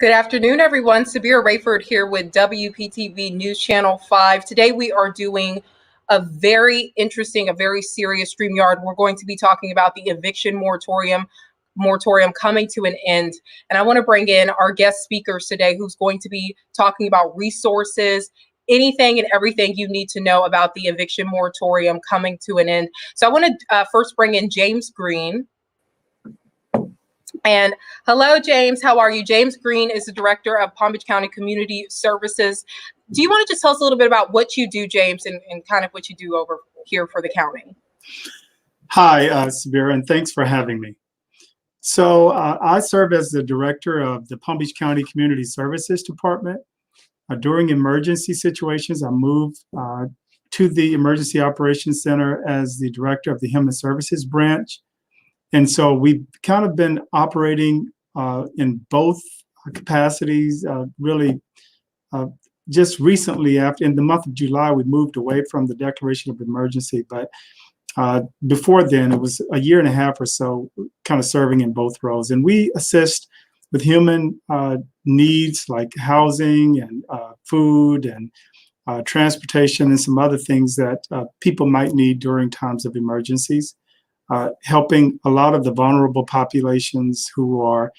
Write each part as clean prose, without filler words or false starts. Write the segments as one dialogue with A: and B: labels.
A: Good afternoon, everyone. Sabira Rayford here with WPTV News Channel 5. Today we are doing a very interesting, a very serious StreamYard. We're going to be talking about the eviction moratorium coming to an end. And I want to bring in our guest speakers today who's going to be talking about resources, anything and everything you need to know about the eviction moratorium coming to an end. So I want to first bring in James Green. And hello, James. How are you? James Green is the director of Palm Beach County Community Services. Do you want to just tell us a little bit about what you do, James, and kind of what you do over here for the county?
B: Hi, Sabira, and thanks for having me. So I serve as the director of the Palm Beach County Community Services Department. During emergency situations, I move to the Emergency Operations Center as the director of the Human Services branch. And so we've kind of been operating in both capacities. Really, just recently, in the month of July, we moved away from the declaration of emergency. But before then, it was a year and a half or so, kind of serving in both roles. And we assist with human needs like housing and food and transportation and some other things that people might need during times of emergencies. Helping a lot of the vulnerable populations who are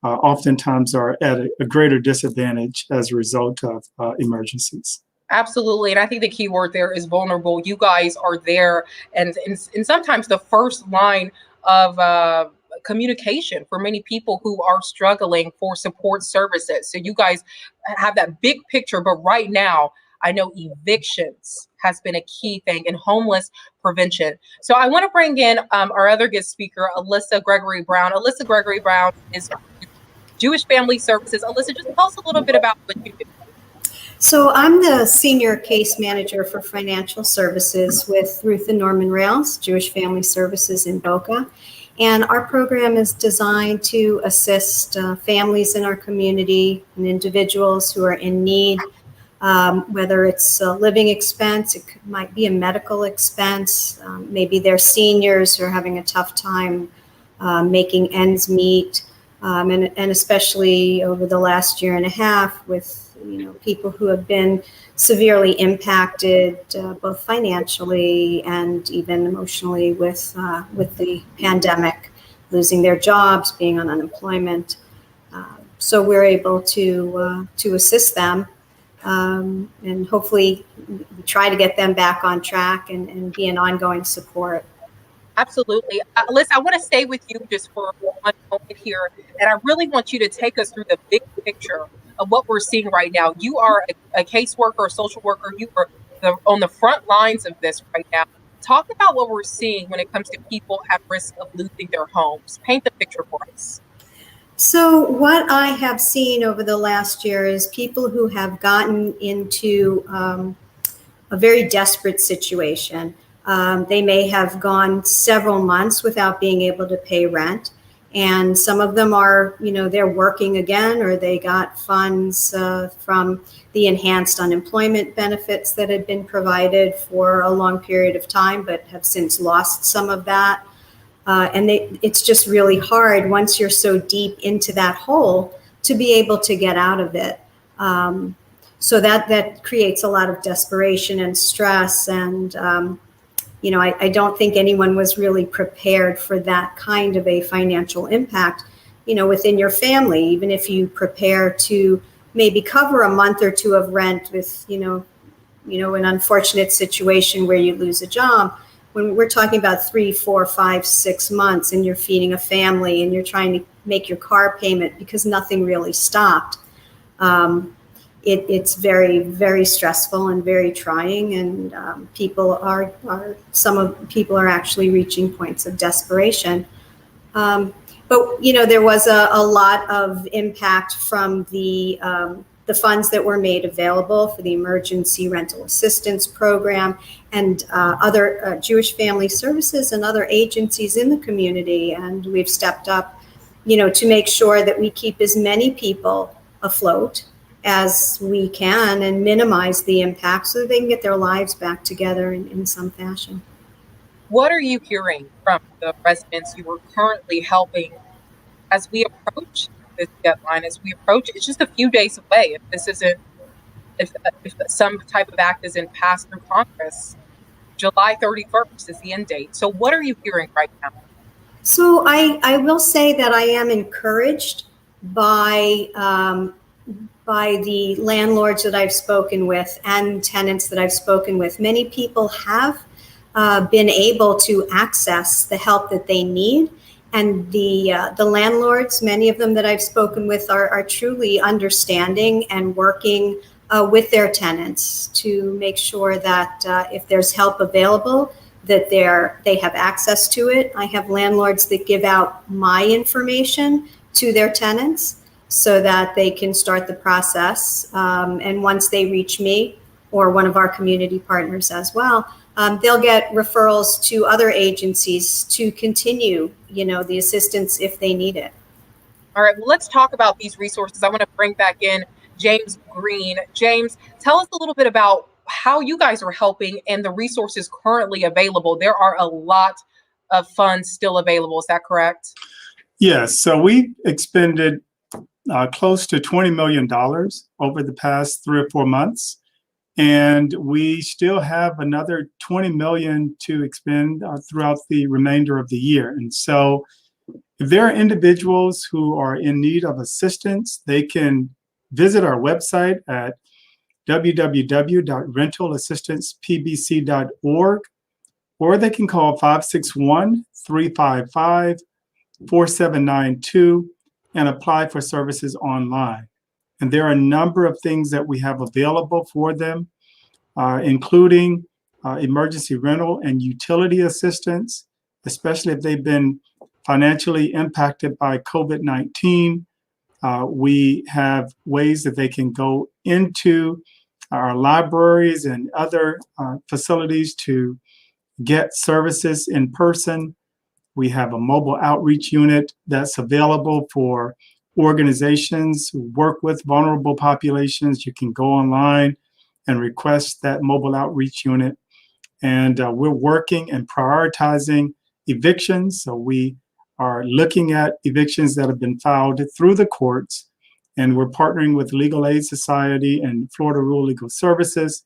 B: oftentimes are at a greater disadvantage as a result of emergencies.
A: Absolutely. And I think the key word there is vulnerable. You guys are there and sometimes the first line of communication for many people who are struggling for support services. So you guys have that big picture, but right now, I know evictions has been a key thing in homeless prevention. So I want to bring in our other guest speaker, Alyssa Gregory Brown. Alyssa Gregory Brown is Jewish Family Services. Alyssa, just tell us a little bit about what you do.
C: So I'm the senior case manager for financial services with Ruth and Norman Rails, Jewish Family Services in Boca. And our program is designed to assist families in our community and individuals who are in need. Whether it's a living expense, it might be a medical expense, maybe they're seniors who are having a tough time making ends meet, and especially over the last year and a half with people who have been severely impacted both financially and even emotionally with the pandemic, losing their jobs, being on unemployment. So we're able to assist them. And hopefully we try to get them back on track and be an ongoing support.
A: Absolutely. Alyssa, I want to stay with you just for one moment here. And I really want you to take us through the big picture of what we're seeing right now. You are a caseworker, a social worker. You are on the front lines of this right now. Talk about what we're seeing when it comes to people at risk of losing their homes. Paint the picture for us.
C: So what I have seen over the last year is people who have gotten into a very desperate situation. They may have gone several months without being able to pay rent. And some of them are, they're working again, or they got funds from the enhanced unemployment benefits that had been provided for a long period of time, but have since lost some of that. And it's just really hard once you're so deep into that hole to be able to get out of it. So that creates a lot of desperation and stress. And, I don't think anyone was really prepared for that kind of a financial impact, within your family, even if you prepare to maybe cover a month or two of rent with, an unfortunate situation where you lose a job. When we're talking about 3, 4, 5, 6 months and you're feeding a family and you're trying to make your car payment because nothing really stopped, it's very, very stressful and very trying. And some people are actually reaching points of desperation. But there was a lot of impact from the funds that were made available for the Emergency Rental Assistance Program and other Jewish Family Services and other agencies in the community. And we've stepped up, to make sure that we keep as many people afloat as we can and minimize the impact so that they can get their lives back together in some fashion.
A: What are you hearing from the residents you are currently helping as we approach this deadline as we approach it. It's just a few days away. If this isn't, if some type of act isn't passed through Congress, July 31st is the end date. So what are you hearing right now?
C: So I will say that I am encouraged by the landlords that I've spoken with and tenants that I've spoken with. Many people have been able to access the help that they need. And the landlords, many of them that I've spoken with, are truly understanding and working with their tenants to make sure that if there's help available, that they have access to it. I have landlords that give out my information to their tenants so that they can start the process. And once they reach me or one of our community partners as well, they'll get referrals to other agencies to continue, the assistance if they need it.
A: All right, well, let's talk about these resources. I want to bring back in James Green. James, tell us a little bit about how you guys are helping and the resources currently available. There are a lot of funds still available. Is that correct?
B: Yes. So we expended close to $20 million over the past 3 or 4 months. And we still have another 20 million to expend throughout the remainder of the year. And so if there are individuals who are in need of assistance, they can visit our website at www.rentalassistancepbc.org, or they can call 561-355-4792 and apply for services online. And there are a number of things that we have available for them, including emergency rental and utility assistance, especially if they've been financially impacted by COVID-19. We have ways that they can go into our libraries and other facilities to get services in person. We have a mobile outreach unit that's available for organizations who work with vulnerable populations. You can go online and request that mobile outreach unit. And we're working and prioritizing evictions. So we are looking at evictions that have been filed through the courts. And we're partnering with Legal Aid Society and Florida Rural Legal Services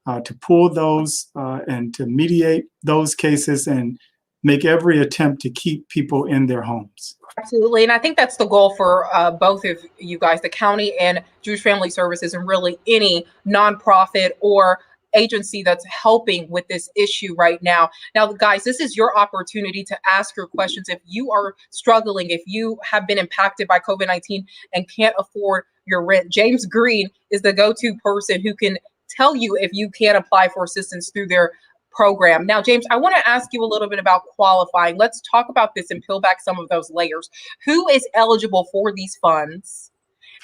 B: to pull those and to mediate those cases and make every attempt to keep people in their homes.
A: Absolutely. And I think that's the goal for both of you guys, the county and Jewish Family Services, and really any nonprofit or agency that's helping with this issue right now. Now, guys, this is your opportunity to ask your questions. If you are struggling, if you have been impacted by COVID-19 and can't afford your rent, James Green is the go-to person who can tell you if you can apply for assistance through their program. Now, James, I want to ask you a little bit about qualifying. Let's talk about this and peel back some of those layers. Who is eligible for these funds,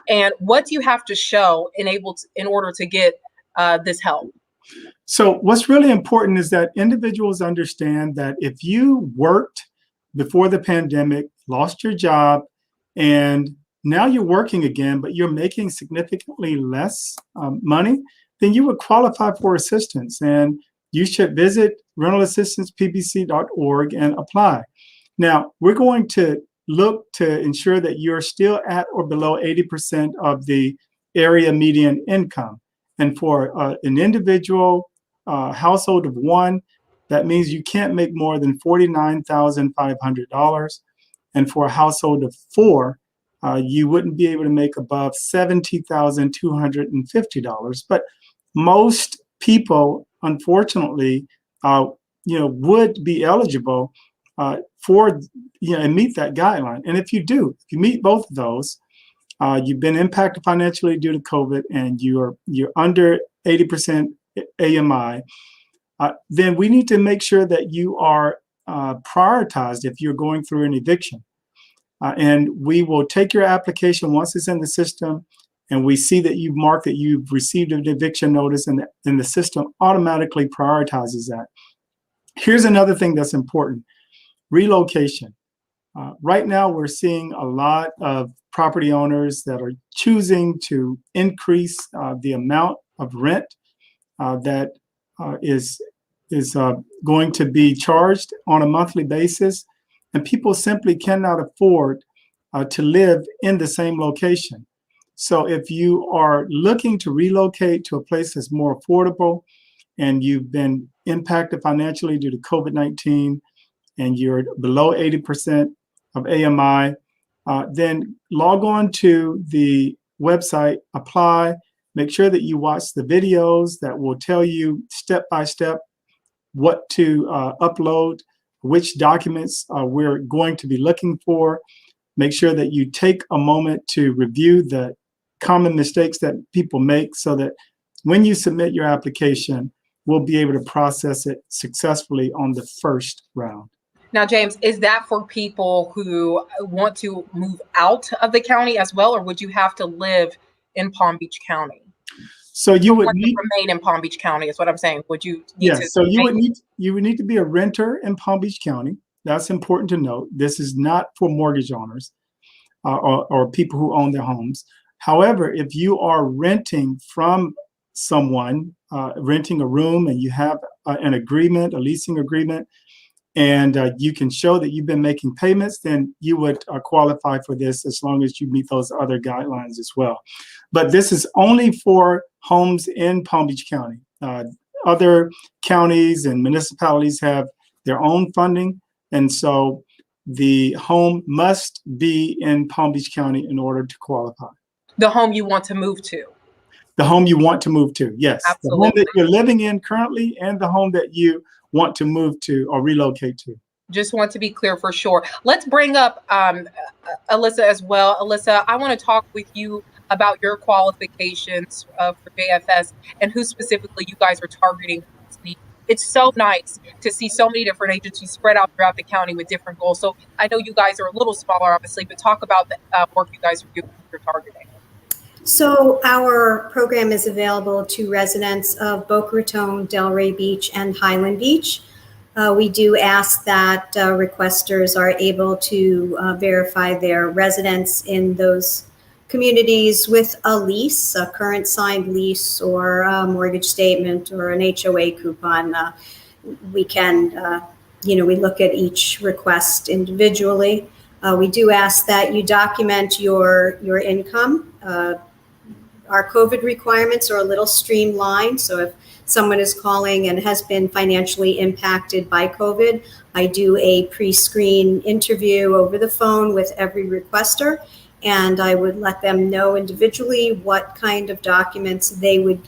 A: and what do you have to show in order to get this help?
B: So what's really important is that individuals understand that if you worked before the pandemic, lost your job, and now you're working again, but you're making significantly less money, then you would qualify for assistance. And you should visit rentalassistancepbc.org and apply. Now, we're going to look to ensure that you're still at or below 80% of the area median income. And for an individual household of one, that means you can't make more than $49,500. And for a household of four, you wouldn't be able to make above $70,250. But most people, unfortunately, would be eligible for, and meet that guideline. And if you meet both of those, you've been impacted financially due to COVID, and you're under 80% AMI, then we need to make sure that you are prioritized if you're going through an eviction. And we will take your application once it's in the system, and we see that you've marked that you've received an eviction notice, and the system automatically prioritizes that. Here's another thing that's important: relocation. Right now, we're seeing a lot of property owners that are choosing to increase the amount of rent that is going to be charged on a monthly basis, and people simply cannot afford to live in the same location. So if you are looking to relocate to a place that's more affordable and you've been impacted financially due to COVID-19 and you're below 80% of AMI, then log on to the website, apply, make sure that you watch the videos that will tell you step by step what to upload, which documents we're going to be looking for. Make sure that you take a moment to review the common mistakes that people make so that when you submit your application, we'll be able to process it successfully on the first round.
A: Now, James, is that for people who want to move out of the county as well, or would you have to live in Palm Beach County?
B: So you would need
A: to remain in Palm Beach County is what I'm saying. Would you need to?
B: So you would need to be a renter in Palm Beach County. That's important to note. This is not for mortgage owners or people who own their homes. However, if you are renting from someone, renting a room, and you have an agreement, a leasing agreement, and you can show that you've been making payments, then you would qualify for this as long as you meet those other guidelines as well. But this is only for homes in Palm Beach County. Other counties and municipalities have their own funding, and so the home must be in Palm Beach County in order to qualify.
A: The home you want to move to.
B: The home you want to move to, yes.
A: Absolutely.
B: The home that you're living in currently and the home that you want to move to or relocate to.
A: Just want to be clear for sure. Let's bring up Alyssa as well. Alyssa, I want to talk with you about your qualifications for JFS and who specifically you guys are targeting. It's so nice to see so many different agencies spread out throughout the county with different goals. So I know you guys are a little smaller, obviously, but talk about the work you guys are doing, you're targeting.
C: So our program is available to residents of Boca Raton, Delray Beach, and Highland Beach. We do ask that requesters are able to verify their residence in those communities with a lease, a current signed lease, or a mortgage statement, or an HOA coupon. We can, we look at each request individually. We do ask that you document your income. Our COVID requirements are a little streamlined. So if someone is calling and has been financially impacted by COVID, I do a pre-screen interview over the phone with every requester, and I would let them know individually what kind of documents they would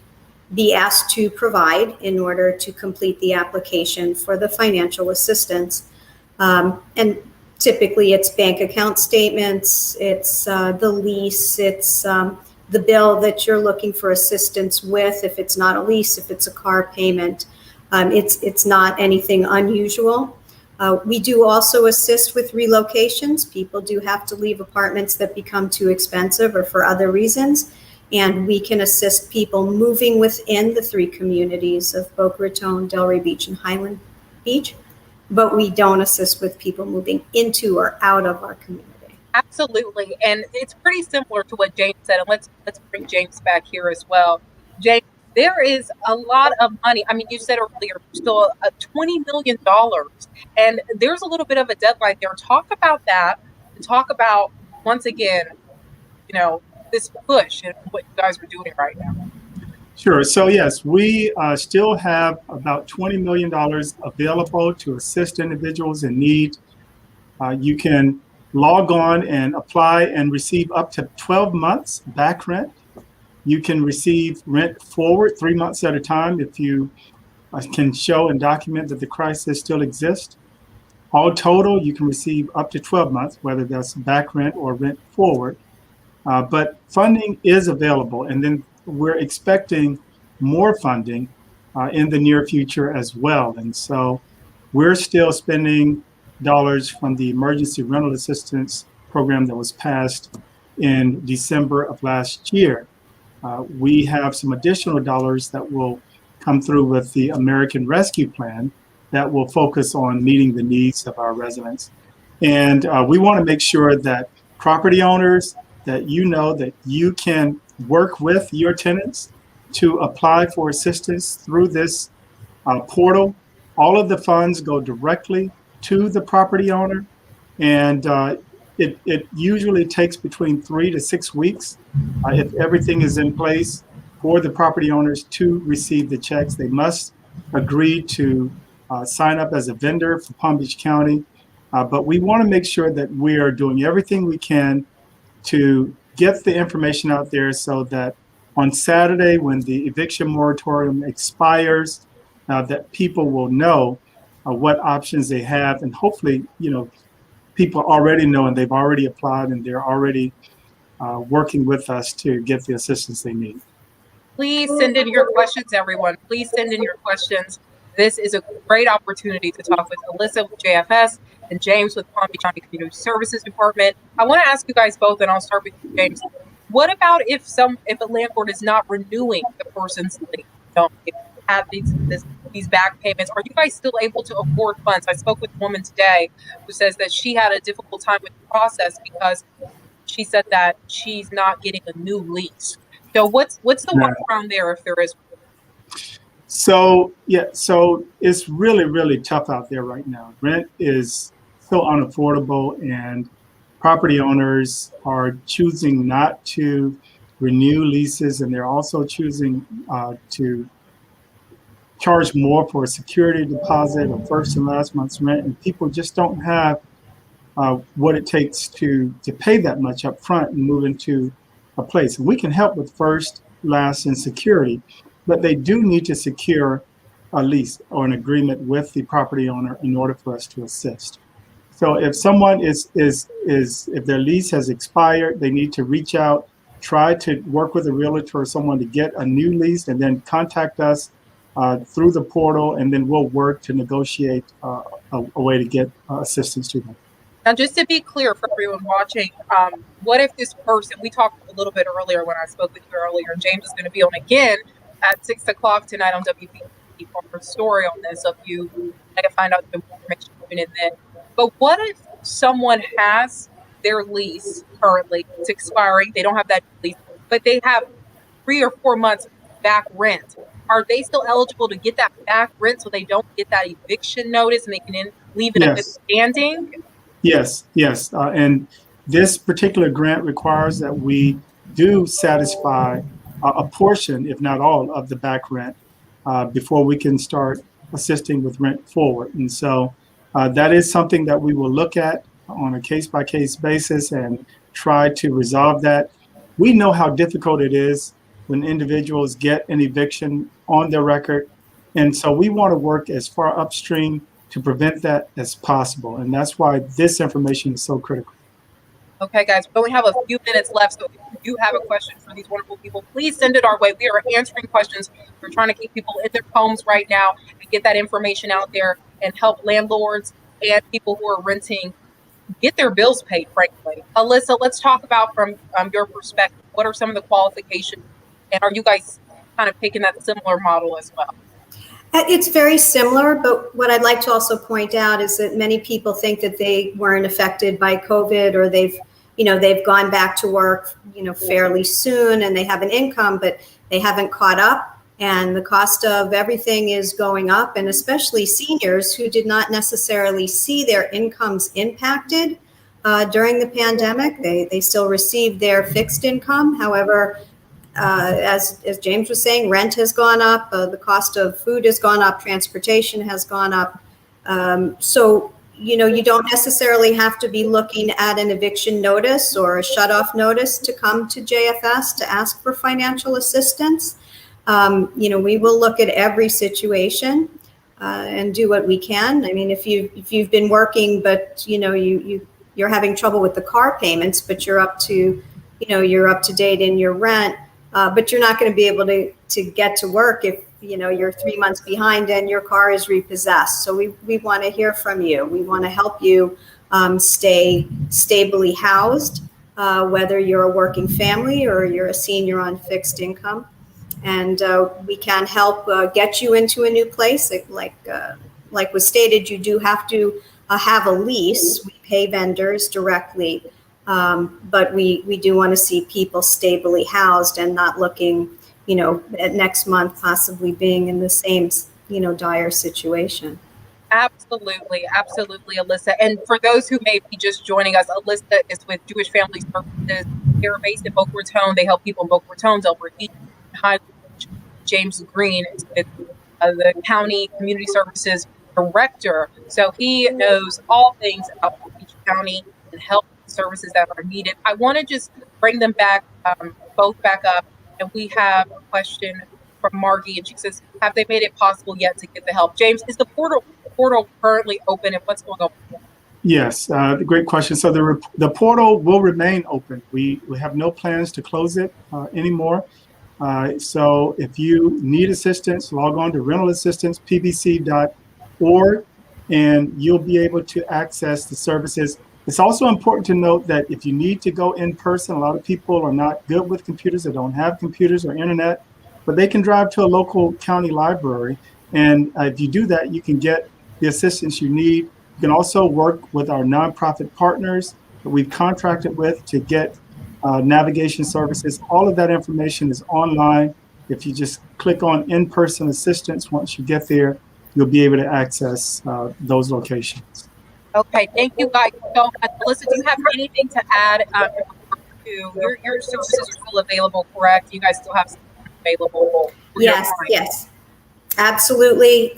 C: be asked to provide in order to complete the application for the financial assistance. And typically it's bank account statements, it's the lease, it's the bill that you're looking for assistance with. If it's not a lease, if it's a car payment, it's not anything unusual. We do also assist with relocations. People do have to leave apartments that become too expensive or for other reasons. And we can assist people moving within the three communities of Boca Raton, Delray Beach, and Highland Beach. But we don't assist with people moving into or out of our community.
A: Absolutely. And it's pretty similar to what James said. And let's bring James back here as well. James, there is a lot of money. I mean, you said earlier, still $20 million. And there's a little bit of a deadline there. Talk about that. And talk about, once again, this push and what you guys are doing right now.
B: Sure. So yes, we still have about $20 million available to assist individuals in need. You can log on and apply and receive up to 12 months back rent. You can receive rent forward 3 months at a time if you can show and document that the crisis still exists. All total, you can receive up to 12 months, whether that's back rent or rent forward. But funding is available, and then we're expecting more funding in the near future as well. And so we're still spending dollars from the emergency rental assistance program that was passed in December of last year. We have some additional dollars that will come through with the American Rescue Plan that will focus on meeting the needs of our residents. And we want to make sure that property owners, that that you can work with your tenants to apply for assistance through this portal. All of the funds go directly to the property owner, and it usually takes between 3 to 6 weeks if everything is in place for the property owners to receive the checks. They must agree to sign up as a vendor for Palm Beach County. But we want to make sure that we are doing everything we can to get the information out there so that on Saturday, when the eviction moratorium expires, that people will know what options they have. And hopefully, people already know and they've already applied and they're already working with us to get the assistance they need.
A: Please send in your questions, everyone. Please send in your questions. This is a great opportunity to talk with Alyssa with JFS and James with Palm Beach County Community Services Department. I want to ask you guys both, and I'll start with you, James. What about if a landlord is not renewing the person's lease? If you have these back payments, are you guys still able to afford funds? I spoke with a woman today who says that she had a difficult time with the process because she said that she's not getting a new lease. So what's the workaround there if there is?
B: So it's really, really tough out there right now. Rent is so unaffordable, and property owners are choosing not to renew leases, and they're also choosing to charge more for a security deposit or first and last month's rent, and people just don't have what it takes to pay that much up front and move into a place. And we can help with first, last, and security, but they do need to secure a lease or an agreement with the property owner in order for us to assist. So if someone if their lease has expired, they need to reach out, try to work with a realtor or someone to get a new lease, and then contact us through the portal, and then we'll work to negotiate a way to get assistance to them.
A: Now, just to be clear for everyone watching, what if this person, we talked a little bit earlier when I spoke with you earlier, and James is going to be on again at 6 o'clock tonight on WPTV for a story on this, if you like to find out the information in then. But what if someone has their lease currently, it's expiring, they don't have that lease, but they have 3 or 4 months back rent? Are they still eligible to get that back rent so they don't get that eviction notice and they can leave it in good standing?
B: Yes. And this particular grant requires that we do satisfy a portion, if not all, of the back rent before we can start assisting with rent forward. And so that is something that we will look at on a case-by-case basis and try to resolve that. We know how difficult it is when individuals get an eviction on their record. And so we want to work as far upstream to prevent that as possible. And that's why this information is so critical.
A: Okay, guys, we only have a few minutes left. So if you have a question for these wonderful people, please send it our way. We are answering questions. We're trying to keep people in their homes right now and get that information out there and help landlords and people who are renting get their bills paid, frankly. Alyssa, let's talk about from your perspective, what are some of the qualifications? And are you guys kind of taking that similar model as well?
C: It's very similar, but what I'd like to also point out is that many people think that they weren't affected by COVID, or they've gone back to work, fairly soon, and they have an income, but they haven't caught up, and the cost of everything is going up, and especially seniors who did not necessarily see their incomes impacted during the pandemic. They still received their fixed income. However, as James was saying, rent has gone up, the cost of food has gone up, transportation has gone up. So, you don't necessarily have to be looking at an eviction notice or a shut-off notice to come to JFS to ask for financial assistance. We will look at every situation and do what we can. I mean, if you've been working, but you're having trouble with the car payments, but you're up to date in your rent. But you're not going to be able to get to work if you're 3 months behind and your car is repossessed. So we want to hear from you. We want to help you stay stably housed, whether you're a working family or you're a senior on fixed income. And we can help get you into a new place. Like was stated, you do have to have a lease. We pay vendors directly. But we do want to see people stably housed and not looking, at next month possibly being in the same, dire situation.
A: Absolutely, absolutely, Alyssa. And for those who may be just joining us, Alyssa is with Jewish Family Services. They're based in Boca Raton. They help people in Boca Raton, Delaware Beach, Highland Beach. James Green is with the County Community Services Director. So he knows all things about Palm Beach County and help services that are needed. I want to just bring them back, both back up. And we have a question from Margie, and she says, have they made it possible yet to get the help? James, is the portal currently open, and what's going on?
B: Yes, great question. So the portal will remain open. We have no plans to close it anymore. So if you need assistance, log on to rentalassistance.pbc.org, and you'll be able to access the services. It's also important to note that if you need to go in person, a lot of people are not good with computers, they don't have computers or internet, but they can drive to a local county library. And if you do that, you can get the assistance you need. You can also work with our nonprofit partners that we've contracted with to get navigation services. All of that information is online. If you just click on in-person assistance, once you get there, you'll be able to access those locations.
A: Okay, thank you guys so much. Alyssa, do you have anything to add your services are still available, correct? You guys still have something available?
C: Yes, absolutely.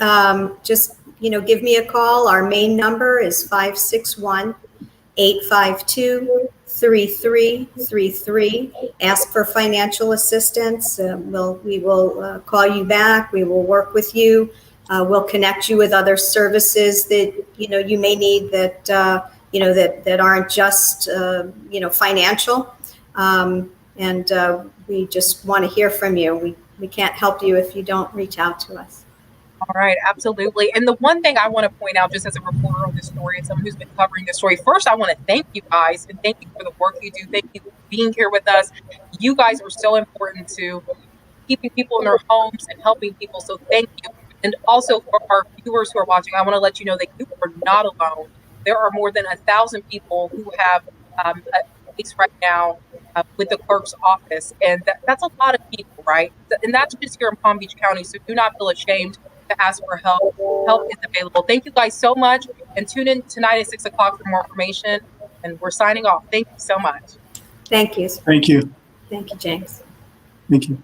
C: Just, give me a call. Our main number is 561-852-3333. Ask for financial assistance. We will call you back. We will work with you. We'll connect you with other services that you may need that that aren't just financial. And we just want to hear from you. We can't help you if you don't reach out to us.
A: All right, absolutely. And the one thing I want to point out, just as a reporter on this story and someone who's been covering this story, first, I want to thank you guys and thank you for the work you do. Thank you for being here with us. You guys are so important to keeping people in their homes and helping people. So thank you. And also for our viewers who are watching, I want to let you know that you are not alone. There are more than 1,000 people who have a case right now with the clerk's office. And that's a lot of people, right? And that's just here in Palm Beach County. So do not feel ashamed to ask for help. Help is available. Thank you guys so much. And tune in tonight at 6 o'clock for more information. And we're signing off. Thank you so much.
C: Thank you.
B: Thank you.
C: Thank you, James.
B: Thank you.